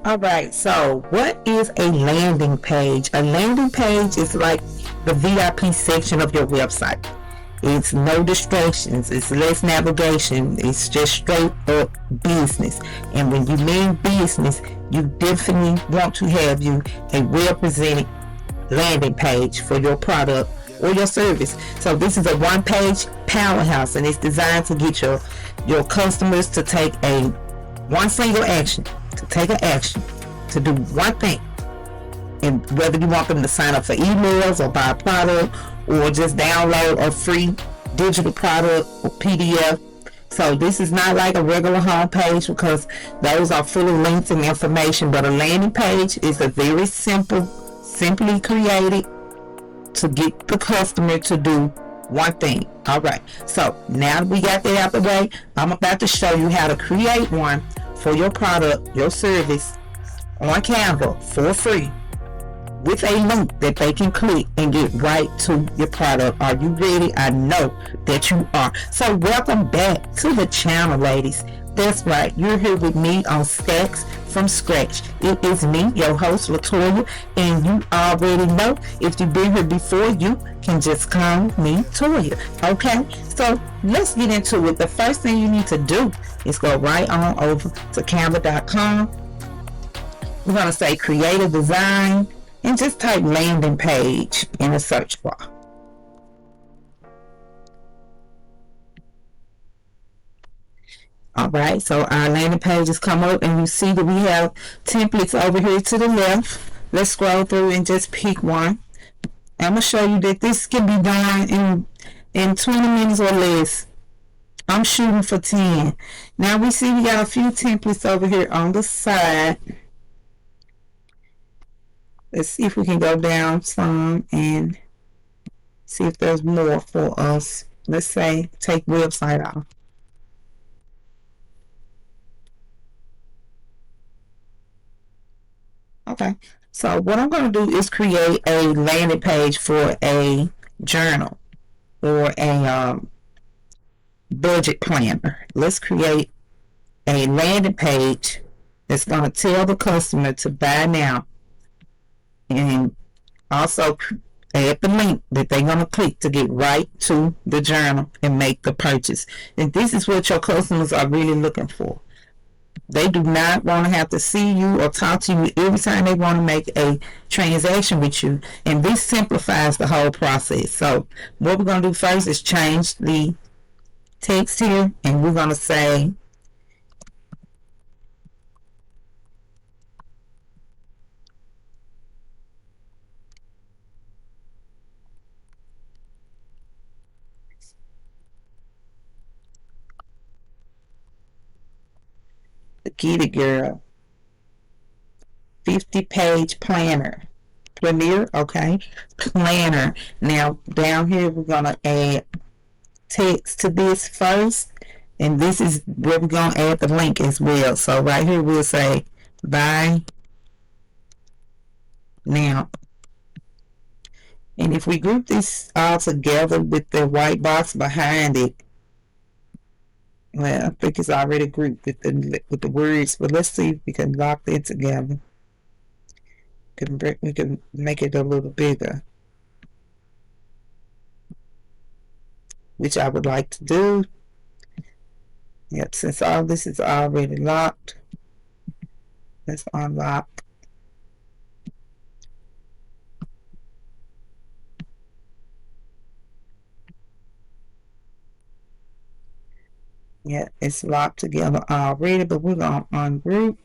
All right, so what is a landing page? A landing page is like the VIP section of your website. It's no distractions, it's less navigation, it's just straight up business. And when you mean business, you definitely want to have you a well presented landing page for your product or your service. So this is a one page powerhouse, and it's designed to get your customers to take a one single action, to take an action, to do one thing. And whether you want them to sign up for emails or buy a product or just download a free digital product or PDF. So this is not like a regular home page, because those are full of links and information. But a landing page is a very simply created to get the customer to do one thing. All right, so now that we got that out the way, I'm about to show you how to create one for your product, your service, on Canva for free, with a link that they can click and get right to your product. Are you ready? I know that you are. So welcome back to the channel, ladies. That's right, you're here with me on Stacks from Scratch. It is me, your host, Latoya, and you already know, if you've been here before, you can just call me Toya. Okay, so let's get into it. The first thing you need to do is go right on over to canva.com. We're going to say creative design and just type landing page in the search bar. Alright, so our landing pages come up, and you see that we have templates over here to the left. Let's scroll through and just pick one. I'm going to show you that this can be done in 20 minutes or less. I'm shooting for 10. Now we see we got a few templates over here on the side. Let's see if we can go down some and see if there's more for us. Let's say take website off. Okay, so what I'm going to do is create a landing page for a journal or a budget planner. Let's create a landing page that's going to tell the customer to buy now, and also add the link that they're going to click to get right to the journal and make the purchase. And this is what your customers are really looking for. They do not want to have to see you or talk to you every time they want to make a transaction with you. And this simplifies the whole process. So what we're going to do first is change the text here, and we're going to say the Get It Girl 50-page planner. Premier, okay, planner. Now down here we're going to add text to this first, and this is where we're going to add the link as well. So right here we'll say buy now. And if we group this all together with the white box behind it, well, I think it's already grouped with the words, but let's see if we can lock it together. We can make it a little bigger, which I would like to do. Yep, since all this is already locked, let's unlock. Yeah, it's locked together already, but we're going to ungroup.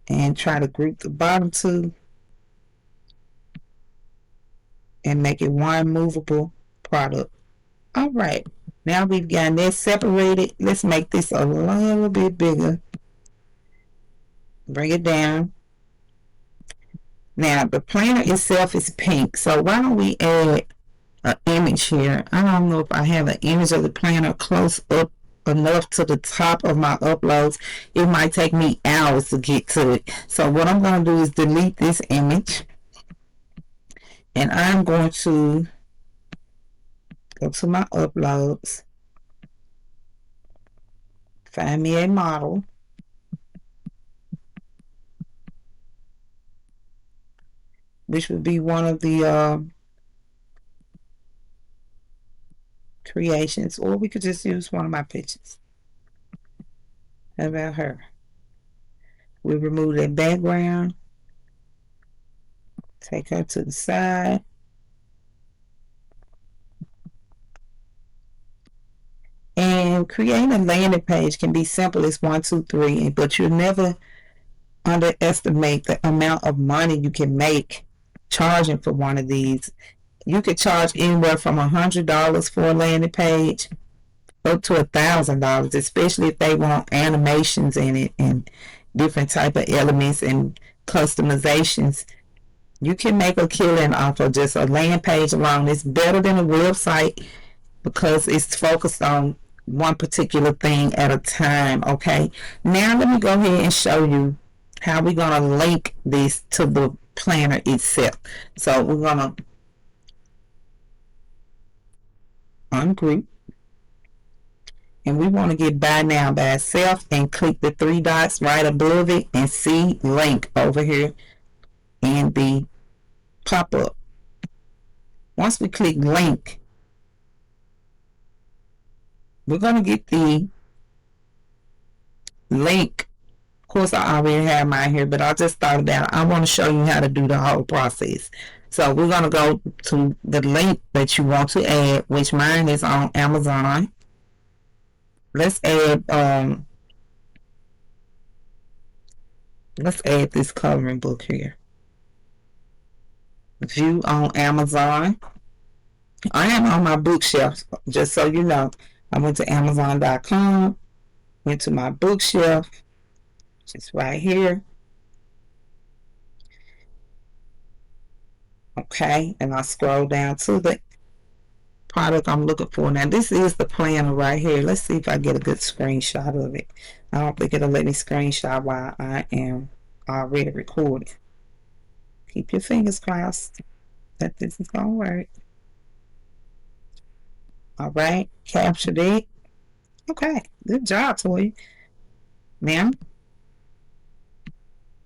And try to group the bottom two and make it one movable product. All right, now we've got that separated. Let's make this a little bit bigger. Bring it down. Now the planner itself is pink, so why don't we add an image here? I don't know if I have an image of the planner close up enough to the top of my uploads. It might take me hours to get to it. So what I'm going to do is delete this image, And I'm going to go to my uploads, find me a model, which would be one of the creations, or we could just use one of my pictures. How about her? We remove that background, take her to the side, and creating a landing page can be simple as 1, 2, 3, but you'll never underestimate the amount of money you can make charging for one of these. You could charge anywhere from $100 for a landing page up to $1,000, especially if they want animations in it and different type of elements and customizations. You can make a killing off of just a landing page alone. It's better than a website because it's focused on one particular thing at a time. Okay, now let me go ahead and show you how we're going to link this to the planner itself. So we're going to ungroup, and we want to get buy now by itself and click the 3 dots right above it and see link over here in the pop-up. Once we click link, we're going to get the link. Of course, I already have mine here, but I just thought about, I want to show you how to do the whole process. So we're going to go to the link that you want to add, which mine is on Amazon. Let's add this coloring book here. View on Amazon. I am on my bookshelf, just so you know. I went to Amazon.com, went to my bookshelf, just right here. Okay, and I scroll down to the product I'm looking for. Now, this is the planner right here. Let's see if I get a good screenshot of it. I don't think it'll let me screenshot while I am already recording. Keep your fingers crossed that this is going to work. All right, captured it. Okay, good job, Toy. Now,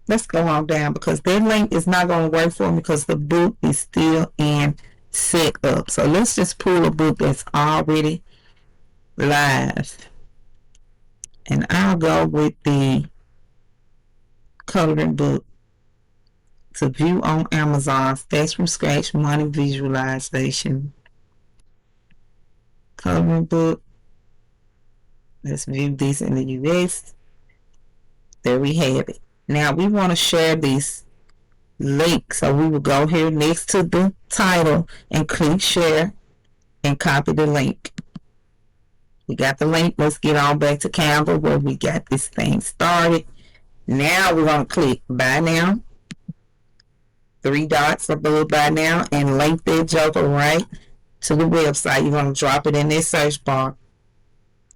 let's go on down because that link is not going to work for me because the book is still in set up. So let's just pull a book that's already live. And I'll go with the coloring book to view on Amazon. Stats from Scratch Money Visualization. Coloring book. Let's view this in the US. There we have it. Now we want to share this link. So we will go here next to the title and click share and copy the link. We got the link. Let's get on back to Canva where we got this thing started. Now we're going to click buy now. 3 dots above buy now and link that joker right to the website. You're going to drop it in this search bar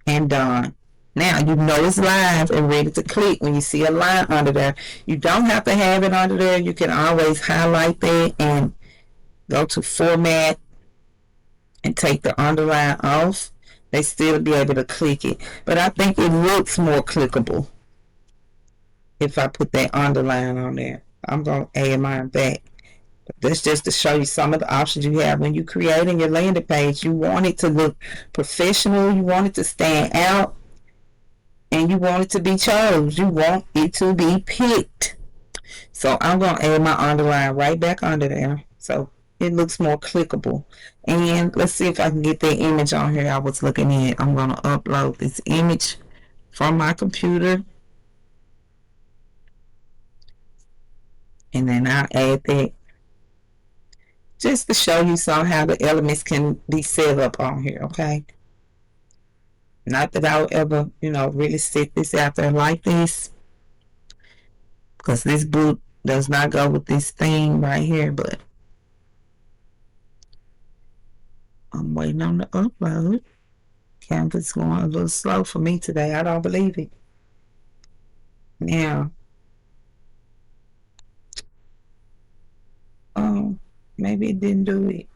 and done. Now you know it's live and ready to click when you see a line under there. You don't have to have it under there. You can always highlight that and go to format and take the underline off. They still be able to click it. But I think it looks more clickable if I put that underline on there. I'm going to add mine back. But that's just to show you some of the options you have when you're creating your landing page. You want it to look professional. You want it to stand out. And you want it to be chose. You want it to be picked. So I'm going to add my underline right back under there. So it looks more clickable. And let's see if I can get that image on here I was looking at. I'm going to upload this image from my computer. And then I'll add that just to show you some how the elements can be set up on here, okay? Not that I'll ever, really set this out there like this, because this book does not go with this theme right here, but I'm waiting on the upload. Canva's going a little slow for me today. I don't believe it. Now, maybe it didn't do it.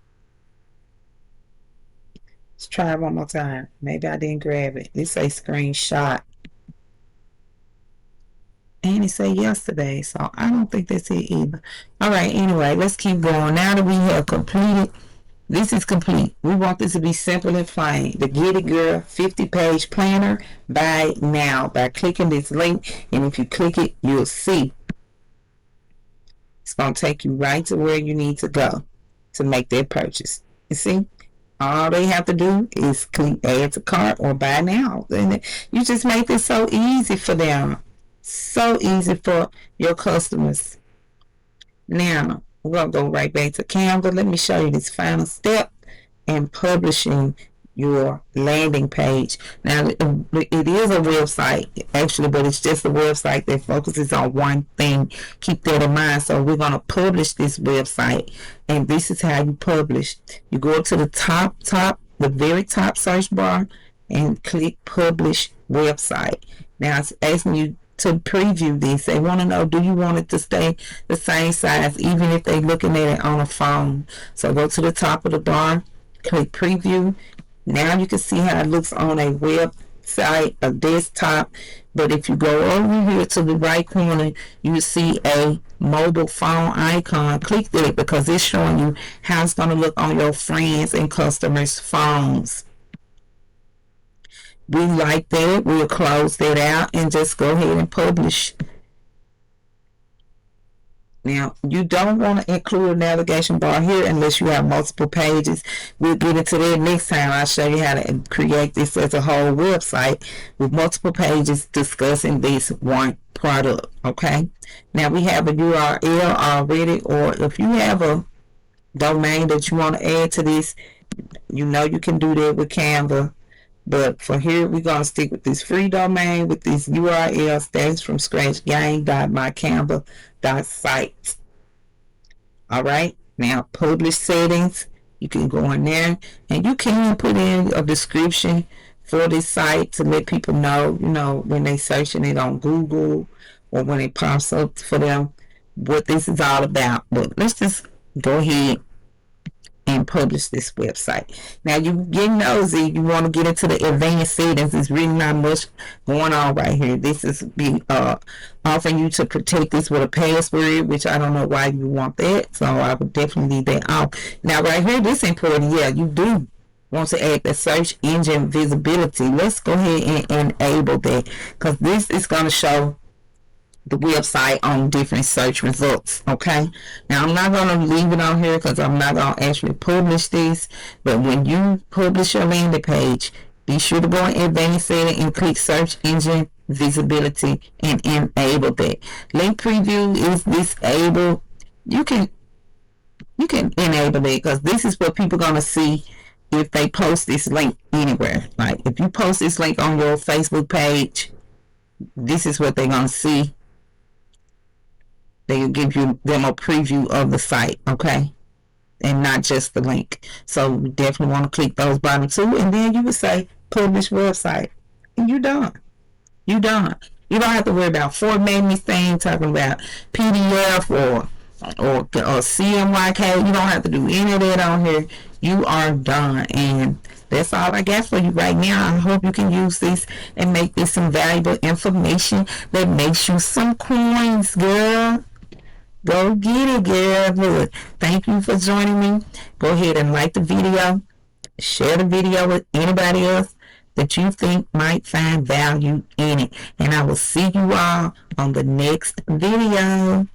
Let's try it one more time. Maybe I didn't grab it. It say screenshot. And it say yesterday, so I don't think that's it either. All right, anyway, let's keep going. Now that we have completed, this is complete. We want this to be simple and plain. The Get It Girl 50-page planner. Buy now by clicking this link, and if you click it, you'll see it's going to take you right to where you need to go to make that purchase. You see? All they have to do is click add to cart or buy now. And you just make this so easy for them. So easy for your customers. Now, we're going to go right back to Canva. Let me show you this final step in publishing your landing page. Now, it is a website, actually, but it's just a website that focuses on one thing. Keep that in mind. So we're going to publish this website, and this is how you publish. You go up to the the very top search bar, and click Publish Website. Now, it's asking you to preview this. They want to know, do you want it to stay the same size even if they're looking at it on a phone? So go to the top of the bar, click preview. Now you can see how it looks on a website, a desktop. But if you go over here to the right corner, you see a mobile phone icon. Click that because it's showing you how it's going to look on your friends and customers' phones. We like that. We'll close that out and just go ahead and publish. Now, you don't want to include a navigation bar here unless you have multiple pages. We'll get into that next time. I'll show you how to create this as a whole website with multiple pages discussing this one product. Okay. Now, we have a URL already, or if you have a domain that you want to add to this, you know you can do that with Canva. But for here, we're going to stick with this free domain with this URL, starts from scratch, gang.mycanva.site. All right. Now, publish settings. You can go in there and you can put in a description for this site to let people know, when they searching it on Google or when it pops up for them, what this is all about. But let's just go ahead and publish this website. Now you get nosy, you want to get into the advanced settings. There's really not much going on right here. This is offering you to protect this with a password, which I don't know why you want that, so I would definitely leave that off. Now right here, this is important. Yeah, you do want to add the search engine visibility. Let's go ahead and enable that, because this is going to show the website on different search results. Okay, now I'm not going to leave it on here because I'm not going to actually publish this, but when you publish your landing page, be sure to go in advanced setting and click search engine visibility and enable that. Link preview is disabled. You can enable it because this is what people are going to see if they post this link anywhere. Like if you post this link on your Facebook page, this is what they're going to see. They'll give them a preview of the site, okay? And not just the link. So we definitely want to click those bottom two, and then you would say publish website. And you're done. You're done. You don't have to worry about formatting this thing, talking about PDF or CMYK. You don't have to do any of that on here. You are done. And that's all I got for you right now. I hope you can use this and make this some valuable information that makes you some coins, girl. Go get it, girl. Look, thank you for joining me. Go ahead and like the video. Share the video with anybody else that you think might find value in it. And I will see you all on the next video.